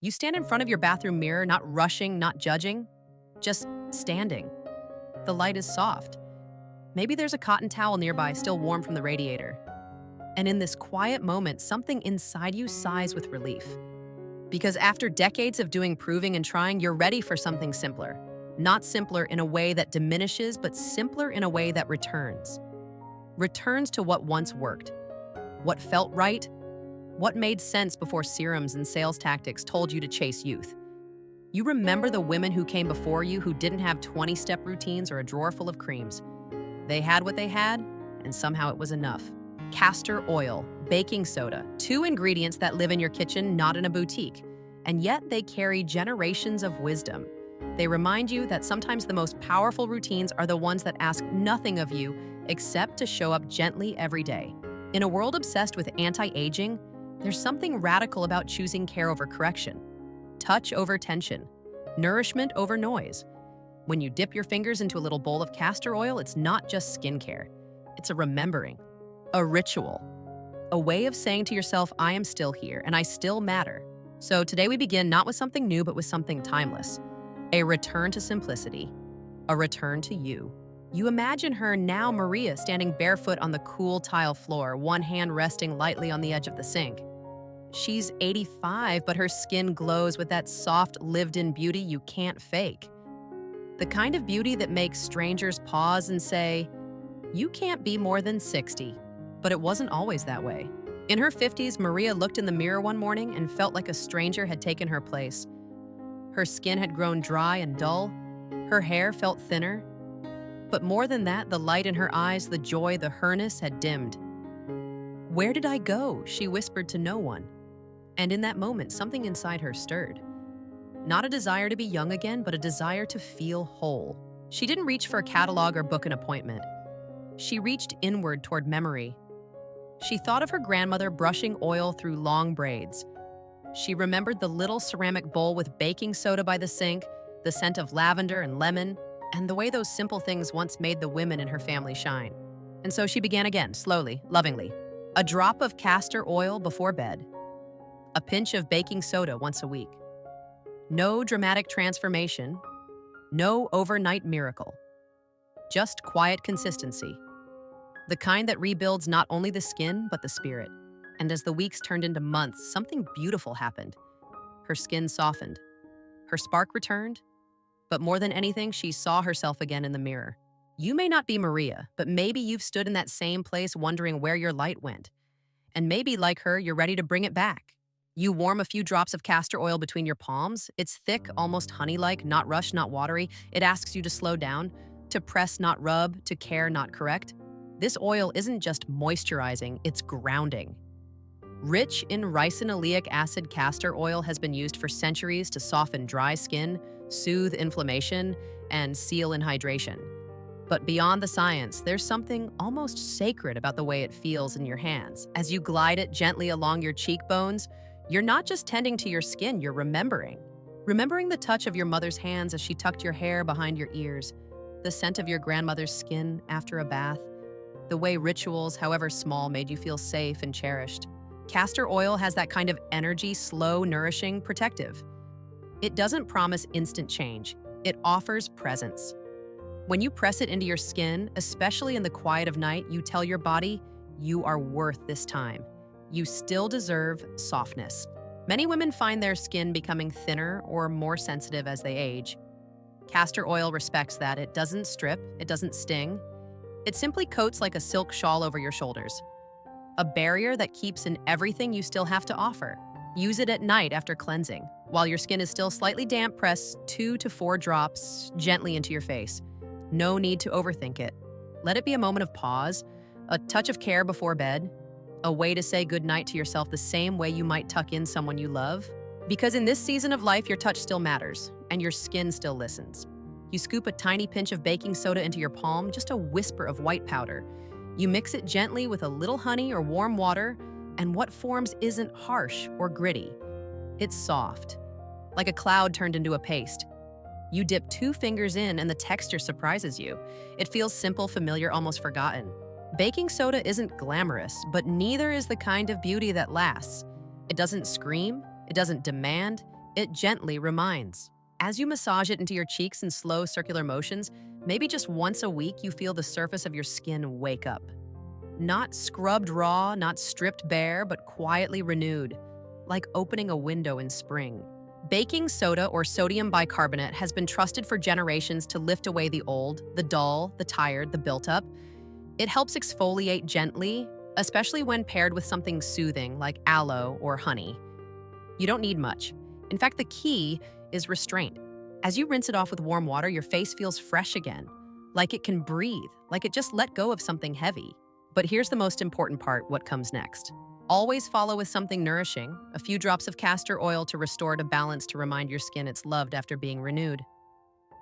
You stand in front of your bathroom mirror, not rushing, not judging, just standing. The light is soft. Maybe there's a cotton towel nearby, still warm from the radiator. And in this quiet moment, something inside you sighs with relief. Because after decades of doing proving and trying, you're ready for something simpler. Not simpler in a way that diminishes, but simpler in a way that returns. Returns to what once worked. What felt right. What made sense before serums and sales tactics told you to chase youth. You remember the women who came before you who didn't have 20-step routines or a drawer full of creams. They had what they had, and somehow it was enough. Castor oil, baking soda, two ingredients that live in your kitchen, not in a boutique. And yet they carry generations of wisdom. They remind you that sometimes the most powerful routines are the ones that ask nothing of you except to show up gently every day. In a world obsessed with anti-aging, there's something radical about choosing care over correction, touch over tension, nourishment over noise. When you dip your fingers into a little bowl of castor oil, it's not just skincare. It's a remembering, a ritual, a way of saying to yourself, I am still here and I still matter. So today we begin not with something new, but with something timeless. A return to simplicity, a return to you. You imagine her, now Maria, standing barefoot on the cool tile floor, one hand resting lightly on the edge of the sink. She's 85, but her skin glows with that soft, lived-in beauty you can't fake. The kind of beauty that makes strangers pause and say, you can't be more than 60. But it wasn't always that way. In her 50s, Maria looked in the mirror one morning and felt like a stranger had taken her place. Her skin had grown dry and dull. Her hair felt thinner. But more than that, the light in her eyes, the joy, the herness had dimmed. Where did I go? She whispered to no one. And in that moment, something inside her stirred. Not a desire to be young again, but a desire to feel whole. She didn't reach for a catalog or book an appointment. She reached inward toward memory. She thought of her grandmother brushing oil through long braids. She remembered the little ceramic bowl with baking soda by the sink, the scent of lavender and lemon, and the way those simple things once made the women in her family shine. And so she began again, slowly, lovingly. A drop of castor oil before bed. A pinch of baking soda once a week. No dramatic transformation. No overnight miracle. Just quiet consistency. The kind that rebuilds not only the skin, but the spirit. And as the weeks turned into months, something beautiful happened. Her skin softened. Her spark returned. But more than anything, she saw herself again in the mirror. You may not be Maria, but maybe you've stood in that same place wondering where your light went. And maybe, like her, you're ready to bring it back. You warm a few drops of castor oil between your palms. It's thick, almost honey-like, not rushed, not watery. It asks you to slow down, to press, not rub, to care, not correct. This oil isn't just moisturizing, it's grounding. Rich in ricinoleic acid, castor oil has been used for centuries to soften dry skin, soothe inflammation, and seal in hydration. But beyond the science, there's something almost sacred about the way it feels in your hands. As you glide it gently along your cheekbones, you're not just tending to your skin, you're remembering. Remembering the touch of your mother's hands as she tucked your hair behind your ears, the scent of your grandmother's skin after a bath, the way rituals, however small, made you feel safe and cherished. Castor oil has that kind of energy, slow, nourishing, protective. It doesn't promise instant change. It offers presence. When you press it into your skin, especially in the quiet of night, you tell your body, you are worth this time. You still deserve softness. Many women find their skin becoming thinner or more sensitive as they age. Castor oil respects that. It doesn't strip, it doesn't sting. It simply coats like a silk shawl over your shoulders. A barrier that keeps in everything you still have to offer. Use it at night after cleansing. While your skin is still slightly damp, press 2 to 4 drops gently into your face. No need to overthink it. Let it be a moment of pause, a touch of care before bed, a way to say goodnight to yourself the same way you might tuck in someone you love. Because in this season of life, your touch still matters, and your skin still listens. You scoop a tiny pinch of baking soda into your palm, just a whisper of white powder. You mix it gently with a little honey or warm water, and what forms isn't harsh or gritty. It's soft, like a cloud turned into a paste. You dip 2 fingers in and the texture surprises you. It feels simple, familiar, almost forgotten. Baking soda isn't glamorous, but neither is the kind of beauty that lasts. It doesn't scream, it doesn't demand, It gently reminds. As you massage it into your cheeks in slow circular motions, maybe just once a week you feel the surface of your skin wake up. Not scrubbed raw, not stripped bare, but quietly renewed, like opening a window in spring. Baking soda or sodium bicarbonate has been trusted for generations to lift away the old, the dull, the tired, the built up. It helps exfoliate gently, especially when paired with something soothing like aloe or honey. You don't need much. In fact, the key is restraint. As you rinse it off with warm water, your face feels fresh again, like it can breathe, like it just let go of something heavy. But here's the most important part, what comes next. Always follow with something nourishing, a few drops of castor oil to restore to balance to remind your skin it's loved after being renewed.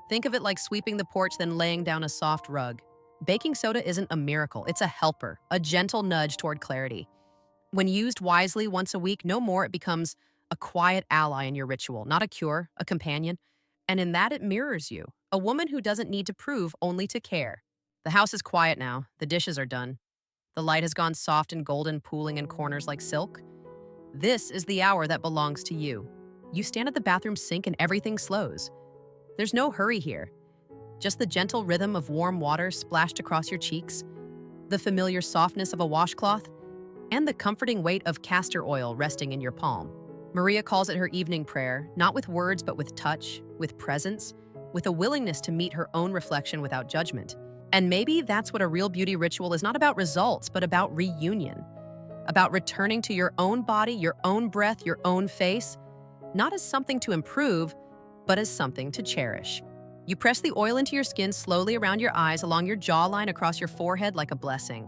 Think of it like sweeping the porch, then laying down a soft rug. Baking soda isn't a miracle, it's a helper, a gentle nudge toward clarity. When used wisely once a week, no more, it becomes a quiet ally in your ritual, not a cure, a companion. And in that, it mirrors you, a woman who doesn't need to prove, only to care. The house is quiet now, the dishes are done. The light has gone soft and golden, pooling in corners like silk. This is the hour that belongs to you. You stand at the bathroom sink and everything slows. There's no hurry here. Just the gentle rhythm of warm water splashed across your cheeks, the familiar softness of a washcloth, and the comforting weight of castor oil resting in your palm. Maria calls it her evening prayer, not with words but with touch, with presence, with a willingness to meet her own reflection without judgment. And maybe that's what a real beauty ritual is, not about results, but about reunion. About returning to your own body, your own breath, your own face, not as something to improve, but as something to cherish. You press the oil into your skin slowly around your eyes, along your jawline, across your forehead like a blessing.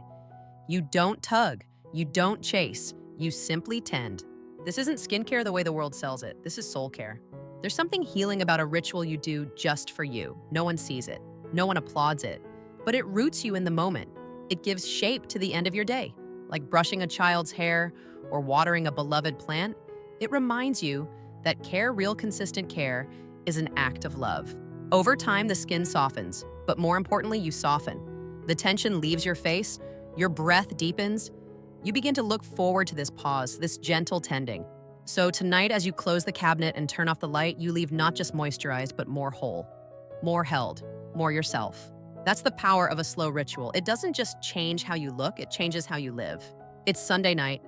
You don't tug, you don't chase, you simply tend. This isn't skincare the way the world sells it. This is soul care. There's something healing about a ritual you do just for you. No one sees it. No one applauds it. But it roots you in the moment. It gives shape to the end of your day, like brushing a child's hair or watering a beloved plant. It reminds you that care, real consistent care, is an act of love. Over time, the skin softens, but more importantly, you soften. The tension leaves your face, your breath deepens. You begin to look forward to this pause, this gentle tending. So tonight, as you close the cabinet and turn off the light, you leave not just moisturized, but more whole, more held, more yourself. That's the power of a slow ritual. It doesn't just change how you look, it changes how you live. It's Sunday night.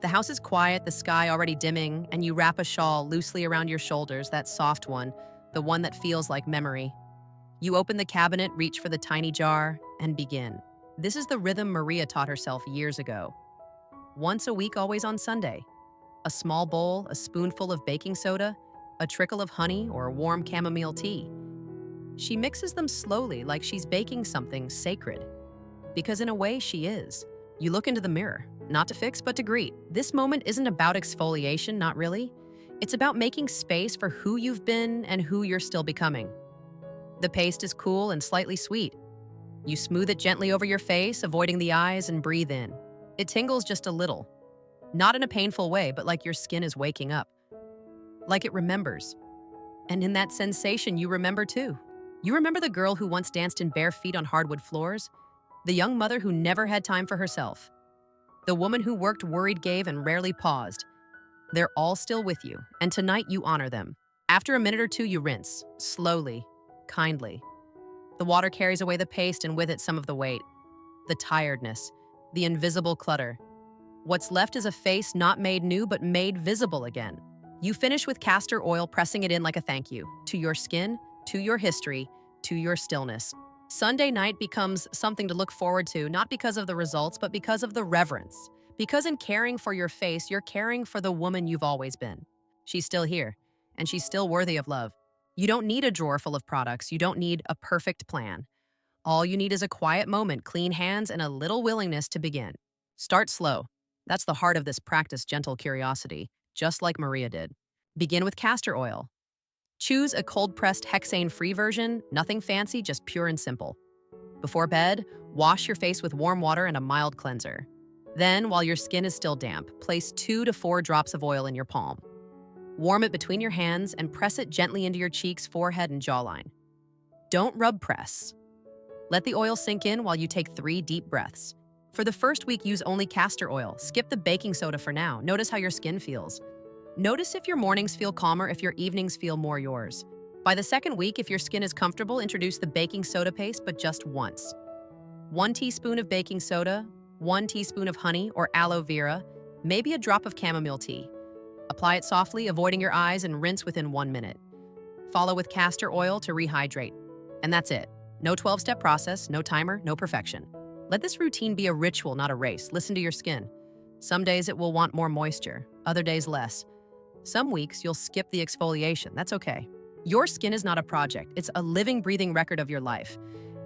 The house is quiet, the sky already dimming, and you wrap a shawl loosely around your shoulders, that soft one, the one that feels like memory. You open the cabinet, reach for the tiny jar, and begin. This is the rhythm Maria taught herself years ago. Once a week, always on Sunday. A small bowl, a spoonful of baking soda, a trickle of honey, or a warm chamomile tea. She mixes them slowly, like she's baking something sacred. Because in a way, she is. You look into the mirror, not to fix, but to greet. This moment isn't about exfoliation, not really. It's about making space for who you've been and who you're still becoming. The paste is cool and slightly sweet. You smooth it gently over your face, avoiding the eyes, and breathe in. It tingles just a little. Not in a painful way, but like your skin is waking up. Like it remembers. And in that sensation, you remember too. You remember the girl who once danced in bare feet on hardwood floors? The young mother who never had time for herself? The woman who worked, worried, gave, and rarely paused? They're all still with you, and tonight you honor them. After a minute or two, you rinse, slowly, kindly. The water carries away the paste and with it some of the weight, the tiredness, the invisible clutter. What's left is a face not made new, but made visible again. You finish with castor oil, pressing it in like a thank you, to your skin, to your history, to your stillness. Sunday night becomes something to look forward to, not because of the results, but because of the reverence. Because in caring for your face, you're caring for the woman you've always been. She's still here, and she's still worthy of love. You don't need a drawer full of products. You don't need a perfect plan. All you need is a quiet moment, clean hands, and a little willingness to begin. Start slow. That's the heart of this practice, gentle curiosity, just like Maria did. Begin with castor oil. Choose a cold-pressed hexane-free version, nothing fancy, just pure and simple. Before bed, wash your face with warm water and a mild cleanser. Then, while your skin is still damp, place 2 to 4 drops of oil in your palm. Warm it between your hands and press it gently into your cheeks, forehead, and jawline. Don't rub press. Let the oil sink in while you take 3 deep breaths. For the first week, use only castor oil. Skip the baking soda for now. Notice how your skin feels. Notice if your mornings feel calmer, if your evenings feel more yours. By the second week, if your skin is comfortable, introduce the baking soda paste, but just once. 1 teaspoon of baking soda, 1 teaspoon of honey or aloe vera, maybe a drop of chamomile tea. Apply it softly, avoiding your eyes, and rinse within 1 minute. Follow with castor oil to rehydrate. And that's it. No 12-step process, no timer, no perfection. Let this routine be a ritual, not a race. Listen to your skin. Some days it will want more moisture, other days less. Some weeks you'll skip the exfoliation. That's okay. Your skin is not a project. It's a living, breathing record of your life.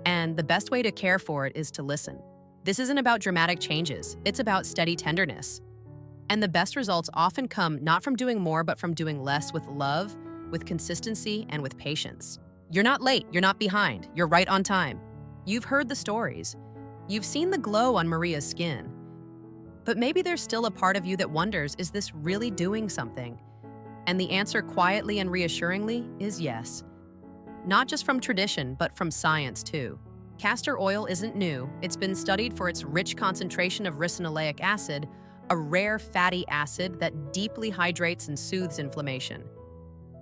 And the best way to care for it is to listen. This isn't about dramatic changes. It's about steady tenderness. And the best results often come not from doing more, but from doing less with love, with consistency, and with patience. You're not late. You're not behind. You're right on time. You've heard the stories. You've seen the glow on Maria's skin. But maybe there's still a part of you that wonders, is this really doing something? And the answer quietly and reassuringly is yes. Not just from tradition, but from science too. Castor oil isn't new. It's been studied for its rich concentration of ricinoleic acid, a rare fatty acid that deeply hydrates and soothes inflammation.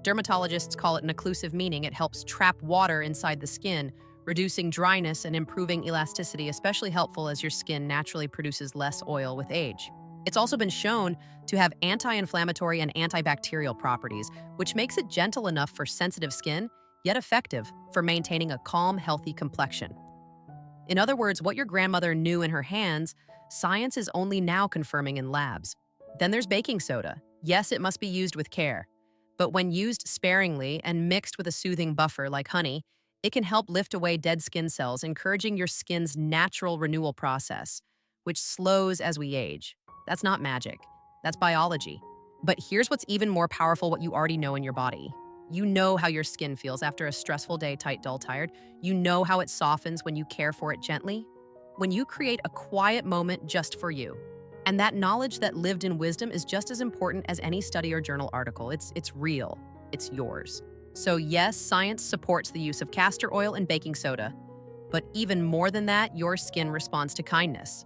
Dermatologists call it an occlusive, meaning it helps trap water inside the skin, reducing dryness and improving elasticity, especially helpful as your skin naturally produces less oil with age. It's also been shown to have anti-inflammatory and antibacterial properties, which makes it gentle enough for sensitive skin, yet effective for maintaining a calm, healthy complexion. In other words, what your grandmother knew in her hands, science is only now confirming in labs. Then there's baking soda. Yes, it must be used with care. But when used sparingly and mixed with a soothing buffer like honey, it can help lift away dead skin cells, encouraging your skin's natural renewal process, which slows as we age. That's not magic. That's biology. But here's what's even more powerful, what you already know in your body. You know how your skin feels after a stressful day, tight, dull, tired. You know how it softens when you care for it gently. When you create a quiet moment just for you. And that knowledge that lived in wisdom is just as important as any study or journal article. It's real. It's yours. So yes, science supports the use of castor oil and baking soda. But even more than that, your skin responds to kindness,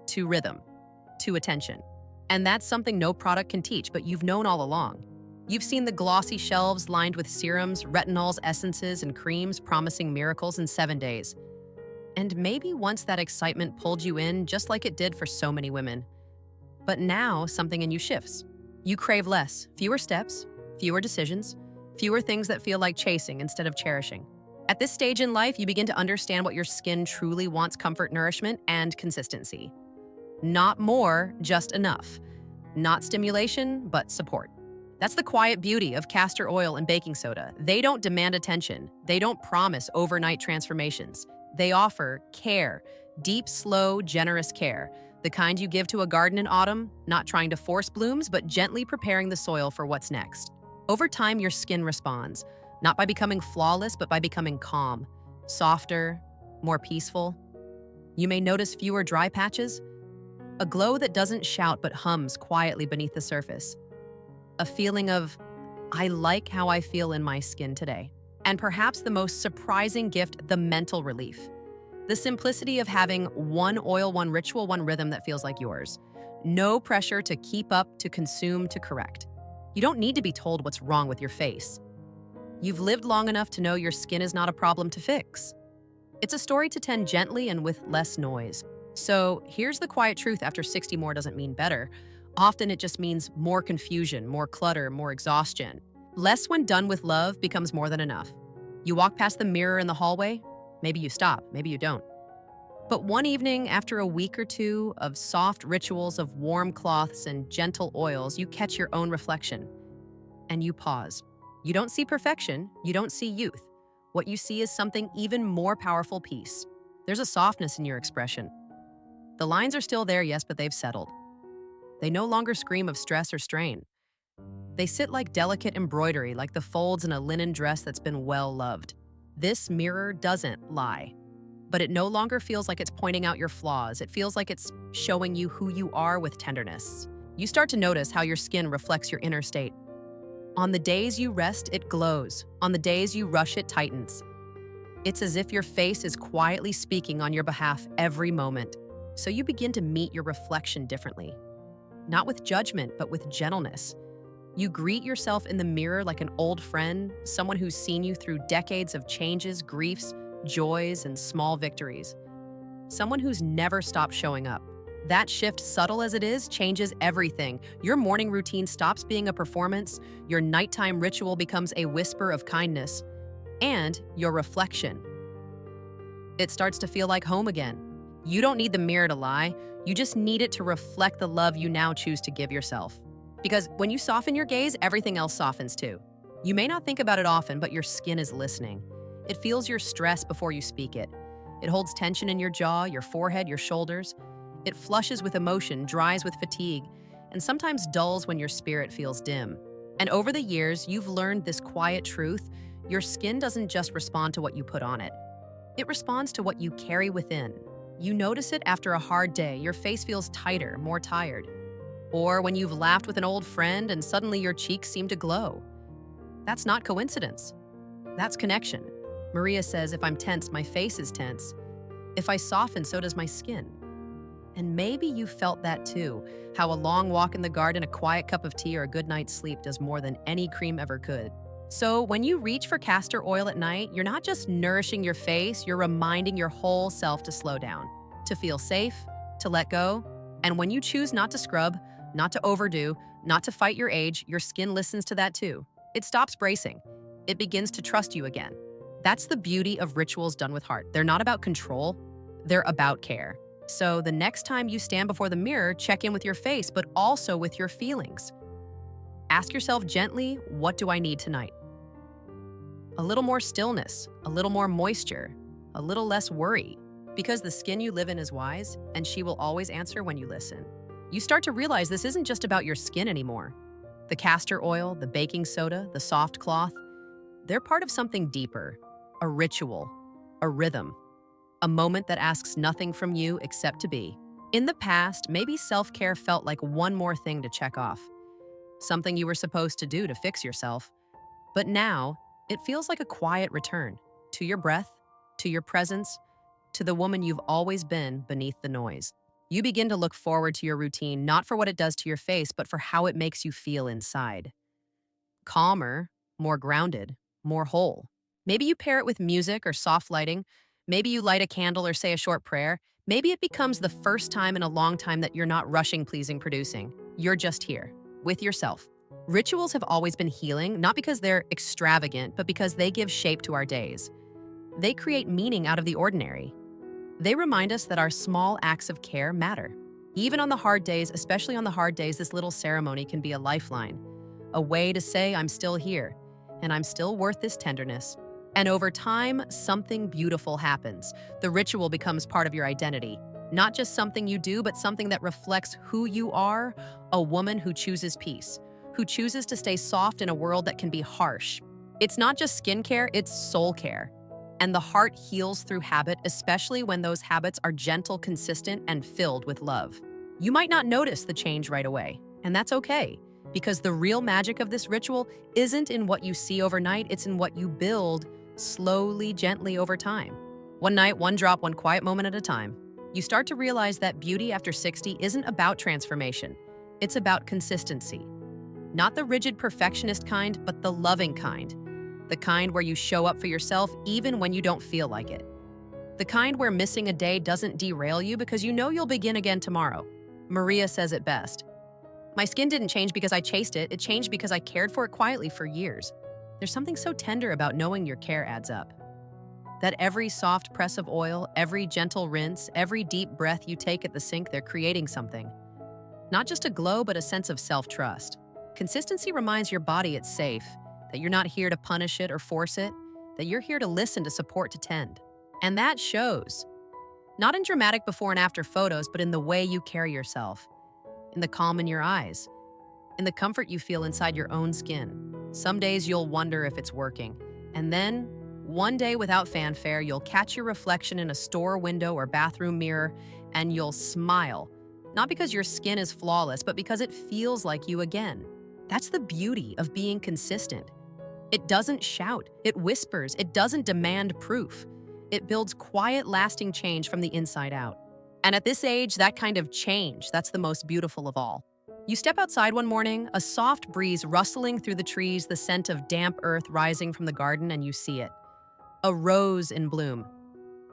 to rhythm, to attention. And that's something no product can teach, but you've known all along. You've seen the glossy shelves lined with serums, retinols, essences, and creams promising miracles in 7 days. And maybe once that excitement pulled you in, just like it did for so many women. But now something in you shifts. You crave less, fewer steps, fewer decisions, fewer things that feel like chasing instead of cherishing. At this stage in life, you begin to understand what your skin truly wants: comfort, nourishment, and consistency. Not more, just enough. Not stimulation, but support. That's the quiet beauty of castor oil and baking soda. They don't demand attention. They don't promise overnight transformations. They offer care, deep, slow, generous care. The kind you give to a garden in autumn, not trying to force blooms, but gently preparing the soil for what's next. Over time, your skin responds, not by becoming flawless, but by becoming calm, softer, more peaceful. You may notice fewer dry patches, a glow that doesn't shout but hums quietly beneath the surface. A feeling of, I like how I feel in my skin today. And perhaps the most surprising gift, the mental relief. The simplicity of having one oil, one ritual, one rhythm that feels like yours. No pressure to keep up, to consume, to correct. You don't need to be told what's wrong with your face. You've lived long enough to know your skin is not a problem to fix. It's a story to tend gently and with less noise. So here's the quiet truth: after 60 more doesn't mean better. Often it just means more confusion, more clutter, more exhaustion. Less when done with love becomes more than enough. You walk past the mirror in the hallway, maybe you stop, maybe you don't. But one evening, after a week or two of soft rituals of warm cloths and gentle oils, you catch your own reflection. And you pause. You don't see perfection, you don't see youth. What you see is something even more powerful: peace. There's a softness in your expression. The lines are still there, yes, but they've settled. They no longer scream of stress or strain. They sit like delicate embroidery, like the folds in a linen dress that's been well loved. This mirror doesn't lie, but it no longer feels like it's pointing out your flaws. It feels like it's showing you who you are with tenderness. You start to notice how your skin reflects your inner state. On the days you rest, it glows. On the days you rush, it tightens. It's as if your face is quietly speaking on your behalf every moment. So you begin to meet your reflection differently. Not with judgment, but with gentleness. You greet yourself in the mirror like an old friend, someone who's seen you through decades of changes, griefs, joys, and small victories. Someone who's never stopped showing up. That shift, subtle as it is, changes everything. Your morning routine stops being a performance, your nighttime ritual becomes a whisper of kindness, and your reflection. It starts to feel like home again. You don't need the mirror to lie, you just need it to reflect the love you now choose to give yourself. Because when you soften your gaze, everything else softens too. You may not think about it often, but your skin is listening. It feels your stress before you speak it. It holds tension in your jaw, your forehead, your shoulders. It flushes with emotion, dries with fatigue, and sometimes dulls when your spirit feels dim. And over the years, you've learned this quiet truth: your skin doesn't just respond to what you put on it. It responds to what you carry within. You notice it after a hard day, your face feels tighter, more tired. Or when you've laughed with an old friend and suddenly your cheeks seem to glow. That's not coincidence. That's connection. Maria says, if I'm tense, my face is tense. If I soften, so does my skin. And maybe you felt that too, how a long walk in the garden, a quiet cup of tea, or a good night's sleep does more than any cream ever could. So when you reach for castor oil at night, you're not just nourishing your face, you're reminding your whole self to slow down, to feel safe, to let go. And when you choose not to scrub, not to overdo, not to fight your age, your skin listens to that too. It stops bracing. It begins to trust you again. That's the beauty of rituals done with heart. They're not about control, they're about care. So the next time you stand before the mirror, check in with your face, but also with your feelings. Ask yourself gently, what do I need tonight? A little more stillness, a little more moisture, a little less worry. Because the skin you live in is wise, and she will always answer when you listen. You start to realize this isn't just about your skin anymore. The castor oil, the baking soda, the soft cloth, they're part of something deeper, a ritual, a rhythm, a moment that asks nothing from you except to be. In the past, maybe self-care felt like one more thing to check off, something you were supposed to do to fix yourself. But now, it feels like a quiet return to your breath, to your presence, to the woman you've always been beneath the noise. You begin to look forward to your routine, not for what it does to your face, but for how it makes you feel inside. Calmer, more grounded, more whole. Maybe you pair it with music or soft lighting. Maybe you light a candle or say a short prayer. Maybe it becomes the first time in a long time that you're not rushing, pleasing, producing. You're just here, with yourself. Rituals have always been healing, not because they're extravagant, but because they give shape to our days. They create meaning out of the ordinary. They remind us that our small acts of care matter. Even on the hard days, especially on the hard days, this little ceremony can be a lifeline, a way to say, I'm still here, and I'm still worth this tenderness. And over time, something beautiful happens. The ritual becomes part of your identity. Not just something you do, but something that reflects who you are, a woman who chooses peace, who chooses to stay soft in a world that can be harsh. It's not just skincare, it's soul care. And the heart heals through habit, especially when those habits are gentle, consistent, and filled with love. You might not notice the change right away, and that's okay, because the real magic of this ritual isn't in what you see overnight, it's in what you build slowly, gently over time. One night, one drop, one quiet moment at a time. You start to realize that beauty after 60 isn't about transformation, it's about consistency. Not the rigid perfectionist kind, but the loving kind. The kind where you show up for yourself even when you don't feel like it. The kind where missing a day doesn't derail you because you know you'll begin again tomorrow. Maria says it best. My skin didn't change because I chased it, it changed because I cared for it quietly for years. There's something so tender about knowing your care adds up. That every soft press of oil, every gentle rinse, every deep breath you take at the sink, they're creating something. Not just a glow, but a sense of self-trust. Consistency reminds your body it's safe, that you're not here to punish it or force it, that you're here to listen, to support, to tend. And that shows. Not in dramatic before and after photos, but in the way you carry yourself, in the calm in your eyes, in the comfort you feel inside your own skin. Some days you'll wonder if it's working, and then, one day without fanfare, you'll catch your reflection in a store window or bathroom mirror, and you'll smile. Not because your skin is flawless, but because it feels like you again. That's the beauty of being consistent. It doesn't shout, it whispers, it doesn't demand proof. It builds quiet, lasting change from the inside out. And at this age, that kind of change, that's the most beautiful of all. You step outside one morning, a soft breeze rustling through the trees, the scent of damp earth rising from the garden, and you see it. A rose in bloom.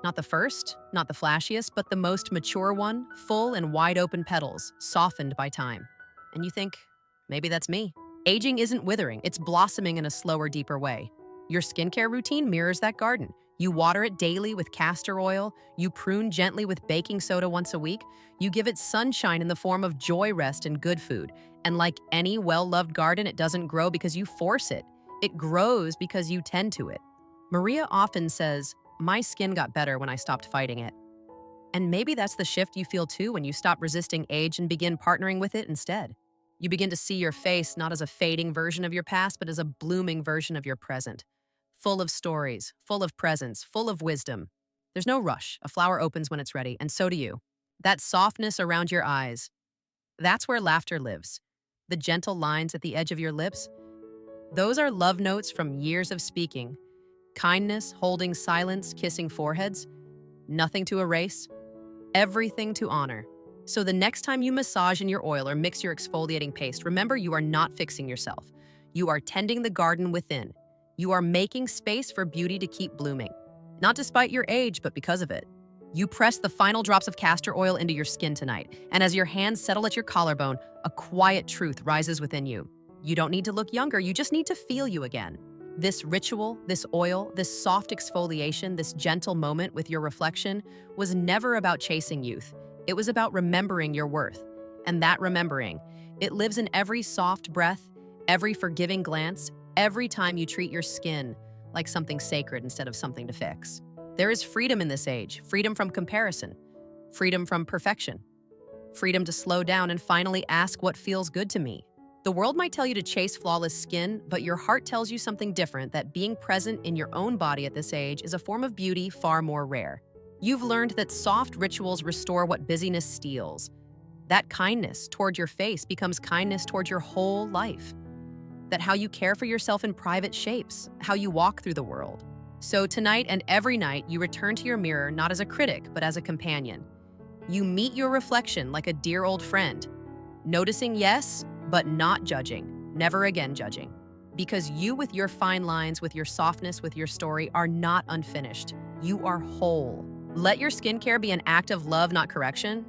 Not the first, not the flashiest, but the most mature one, full and wide open petals, softened by time. And you think, maybe that's me. Aging isn't withering, it's blossoming in a slower, deeper way. Your skincare routine mirrors that garden. You water it daily with castor oil, you prune gently with baking soda once a week, you give it sunshine in the form of joy rest and good food. And like any well-loved garden, it doesn't grow because you force it. It grows because you tend to it. Maria often says, "My skin got better when I stopped fighting it." And maybe that's the shift you feel too when you stop resisting age and begin partnering with it instead. You begin to see your face not as a fading version of your past, but as a blooming version of your present. Full of stories, full of presence, full of wisdom. There's no rush. A flower opens when it's ready, and so do you. That softness around your eyes, that's where laughter lives. The gentle lines at the edge of your lips, those are love notes from years of speaking. Kindness, holding silence, kissing foreheads. Nothing to erase, everything to honor. So the next time you massage in your oil or mix your exfoliating paste, remember you are not fixing yourself. You are tending the garden within. You are making space for beauty to keep blooming. Not despite your age, but because of it. You press the final drops of castor oil into your skin tonight, and as your hands settle at your collarbone, a quiet truth rises within you. You don't need to look younger, you just need to feel you again. This ritual, this oil, this soft exfoliation, this gentle moment with your reflection was never about chasing youth. It was about remembering your worth. And that remembering, it lives in every soft breath, every forgiving glance, every time you treat your skin like something sacred instead of something to fix. There is freedom in this age, freedom from comparison, freedom from perfection, freedom to slow down and finally ask what feels good to me. The world might tell you to chase flawless skin, but your heart tells you something different, that being present in your own body at this age is a form of beauty far more rare. You've learned that soft rituals restore what busyness steals. That kindness toward your face becomes kindness toward your whole life. That how you care for yourself in private shapes how you walk through the world. So tonight and every night, you return to your mirror not as a critic, but as a companion. You meet your reflection like a dear old friend, noticing, yes, but not judging, never again judging. Because you, with your fine lines, with your softness, with your story, are not unfinished. You are whole. Let your skincare be an act of love, not correction.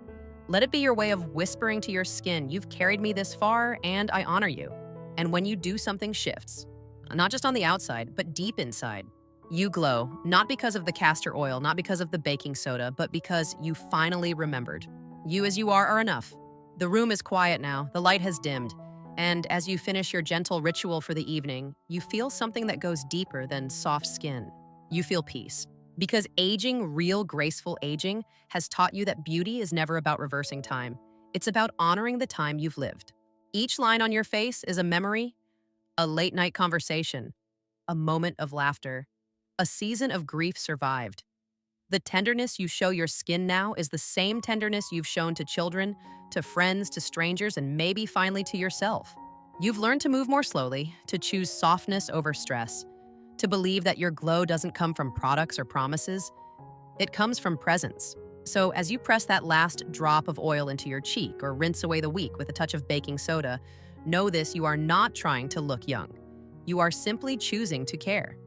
Let it be your way of whispering to your skin, "You've carried me this far, and I honor you." And when you do, something shifts. Not just on the outside, but deep inside. You glow, not because of the castor oil, not because of the baking soda, but because you finally remembered. You as you are enough. The room is quiet now, the light has dimmed, and as you finish your gentle ritual for the evening, you feel something that goes deeper than soft skin. You feel peace. Because aging, real graceful aging, has taught you that beauty is never about reversing time. It's about honoring the time you've lived. Each line on your face is a memory, a late night conversation, a moment of laughter, a season of grief survived. The tenderness you show your skin now is the same tenderness you've shown to children, to friends, to strangers, and maybe finally to yourself. You've learned to move more slowly, to choose softness over stress, to believe that your glow doesn't come from products or promises. It comes from presence. So as you press that last drop of oil into your cheek or rinse away the week with a touch of baking soda, know this: you are not trying to look young. You are simply choosing to care.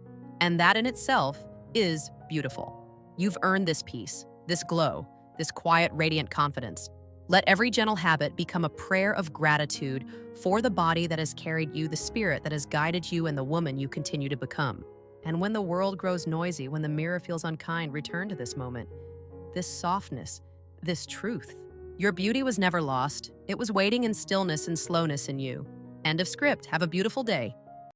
And that in itself is beautiful. You've earned this peace, this glow, this quiet, radiant confidence. Let every gentle habit become a prayer of gratitude for the body that has carried you, the spirit that has guided you, and the woman you continue to become. And when the world grows noisy, when the mirror feels unkind, return to this moment, this softness, this truth. Your beauty was never lost. It was waiting in stillness and slowness in you. End of script. Have a beautiful day.